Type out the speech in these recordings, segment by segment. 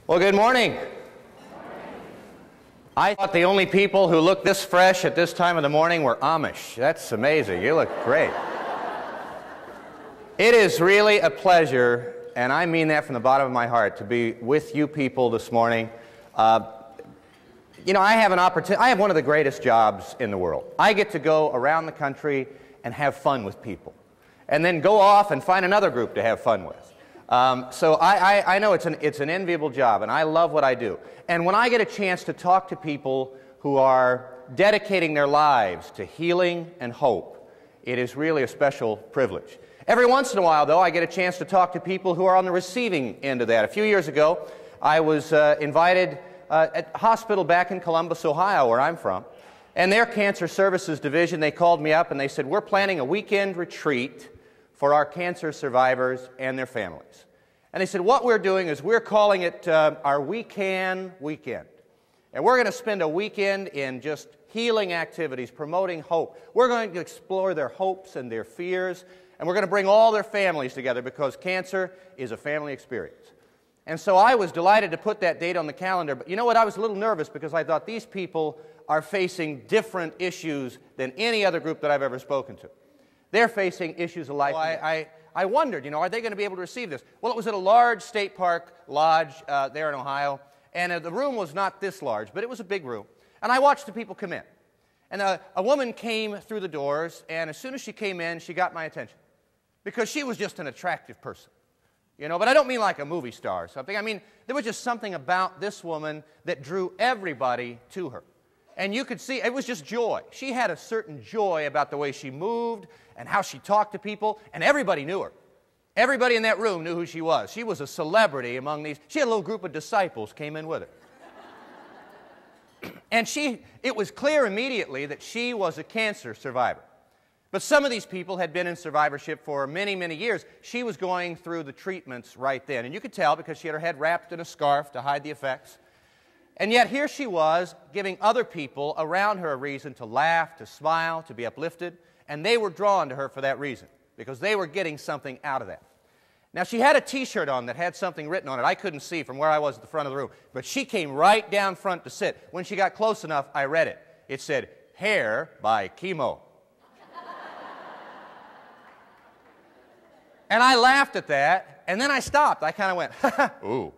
Well, good morning. I thought the only people who looked this fresh at this time of the morning were Amish. That's amazing. You look great. It is really a pleasure, and I mean that from the bottom of my heart, to be with you people this morning. You know, I have an opportunity. I have one of the greatest jobs in the world. I get to go around the country and have fun with people, and then go off and find another group to have fun with. So I know it's an enviable job, and I love what I do. And when I get a chance to talk to people who are dedicating their lives to healing and hope, it is really a special privilege. Every once in a while, though, I get a chance to talk to people who are on the receiving end of that. A few years ago, I was invited at a hospital back in Columbus, Ohio, where I'm from, and their cancer services division, they called me up and they said, "We're planning a weekend retreat for our cancer survivors and their families." And they said, what we're doing is we're calling it our We Can Weekend. And we're going to spend a weekend in just healing activities, promoting hope. We're going to explore their hopes and their fears, and we're going to bring all their families together because cancer is a family experience. And so I was delighted to put that date on the calendar, but you know what? I was a little nervous because I thought these people are facing different issues than any other group that I've ever spoken to. They're facing issues of life. I wondered, you know, are they going to be able to receive this? Well, it was at a large state park lodge there in Ohio, and the room was not this large, but it was a big room. And I watched the people come in. And a woman came through the doors, and as soon as she came in, she got my attention because she was just an attractive person. You know, but I don't mean like a movie star or something. I mean, there was just something about this woman that drew everybody to her. And you could see, it was just joy. She had a certain joy about the way she moved and how she talked to people, and everybody knew her. Everybody in that room knew who she was. She was a celebrity among these. She had a little group of disciples came in with her. And it was clear immediately that she was a cancer survivor. But some of these people had been in survivorship for many, many years. She was going through the treatments right then. And you could tell because she had her head wrapped in a scarf to hide the effects. And yet here she was giving other people around her a reason to laugh, to smile, to be uplifted. And they were drawn to her for that reason because they were getting something out of that. Now she had a t-shirt on that had something written on it. I couldn't see from where I was at the front of the room. But she came right down front to sit. When she got close enough, I read it. It said, "Hair by Chemo." And I laughed at that, and then I stopped. I kind of went, ha ha, ooh.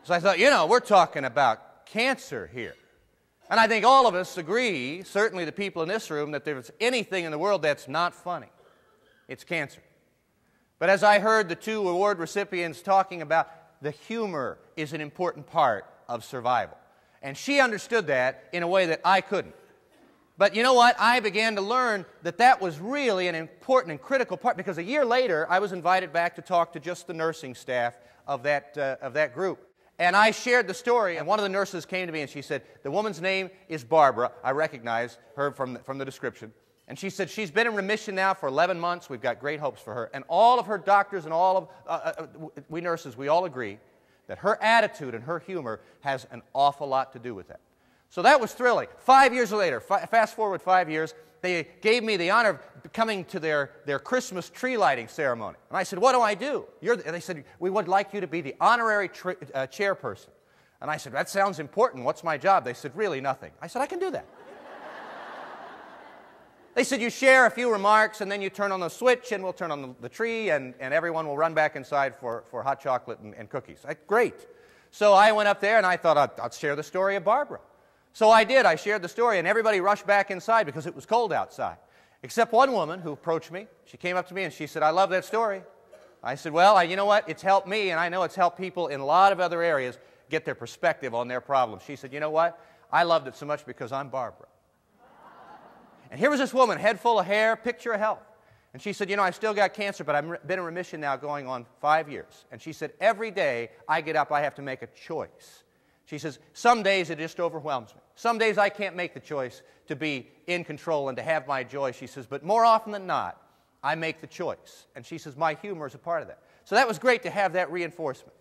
So I thought, you know, we're talking about cancer here. And I think all of us agree, certainly the people in this room, that there's anything in the world that's not funny. It's cancer. But as I heard the two award recipients talking about, the humor is an important part of survival. And she understood that in a way that I couldn't. But you know what? I began to learn that that was really an important and critical part because a year later, I was invited back to talk to just the nursing staff of that group. And I shared the story, and one of the nurses came to me and she said, the woman's name is Barbara. I recognize her from the description. And she said, she's been in remission now for 11 months. We've got great hopes for her. And all of her doctors and all of, we nurses, we all agree that her attitude and her humor has an awful lot to do with that. So that was thrilling. 5 years later, fast forward 5 years, they gave me the honor of coming to their Christmas tree lighting ceremony. And I said, what do I do? And they said, we would like you to be the honorary chairperson. And I said, that sounds important. What's my job? They said, really nothing. I said, I can do that. They said, you share a few remarks, and then you turn on the switch, and we'll turn on the tree, and everyone will run back inside for hot chocolate and cookies. Great. So I went up there, and I thought, I'll share the story of Barbara. So I did. I shared the story, and everybody rushed back inside because it was cold outside, except one woman who approached me. She came up to me, and she said, I love that story. I said, well, you know what? It's helped me, and I know it's helped people in a lot of other areas get their perspective on their problems. She said, you know what? I loved it so much because I'm Barbara. And here was this woman, head full of hair, picture of health. And she said, you know, I've still got cancer, but I've been in remission now going on 5 years. And she said, every day I get up, I have to make a choice. She says, some days it just overwhelms me. Some days I can't make the choice to be in control and to have my joy. She says, but more often than not, I make the choice. And she says, my humor is a part of that. So that was great to have that reinforcement.